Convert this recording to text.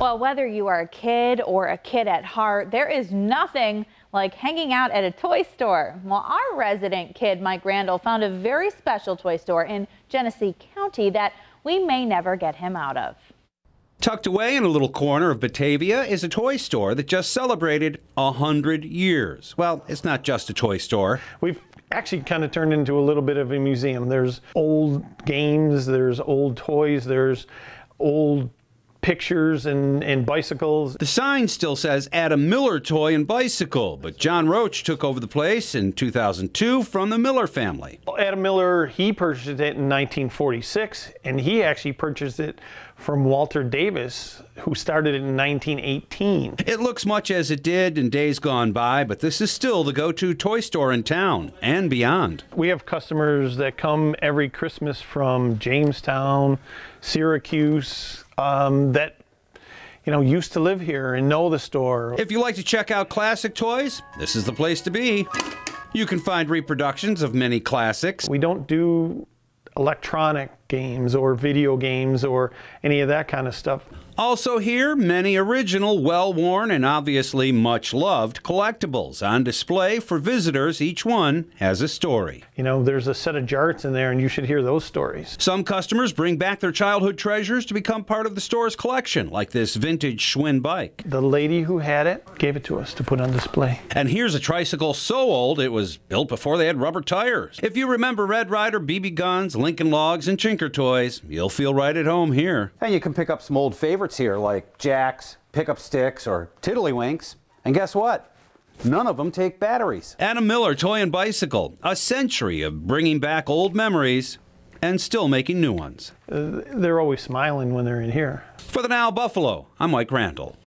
Well, whether you are a kid or a kid at heart, there is nothing like hanging out at a toy store. Well, our resident kid, Mike Randall, found a very special toy store in Genesee County that we may never get him out of. Tucked away in a little corner of Batavia is a toy store that just celebrated 100 years. Well, it's not just a toy store. We've actually kind of turned into a little bit of a museum. There's old games, there's old toys, there's old pictures and bicycles. The sign still says Adam Miller Toy and Bicycle, but John Roach took over the place in 2002 from the Miller family. Adam Miller, he purchased it in 1946, and he actually purchased it from Walter Davis, who started it in 1918. It looks much as it did in days gone by, but this is still the go-to toy store in town and beyond. We have customers that come every Christmas from Jamestown, Syracuse, that used to live here and know the store. If you like to check out classic toys, this is the place to be. You can find reproductions of many classics. We don't do electronic games or video games or any of that kind of stuff. Also here, many original, well-worn, and obviously much-loved collectibles on display for visitors. Each one has a story. There's a set of jarts in there, and you should hear those stories. Some customers bring back their childhood treasures to become part of the store's collection, like this vintage Schwinn bike. The lady who had it gave it to us to put on display. And here's a tricycle so old it was built before they had rubber tires. If you remember Red Ryder, BB guns, Lincoln Logs, and Chinker toys, you'll feel right at home here. And you can pick up some old favorites here like jacks, pickup sticks, or tiddlywinks. And guess what? None of them take batteries. Adam Miller Toy and Bicycle, a century of bringing back old memories and still making new ones. They're always smiling when they're in here. For the Now Buffalo, I'm Mike Randall.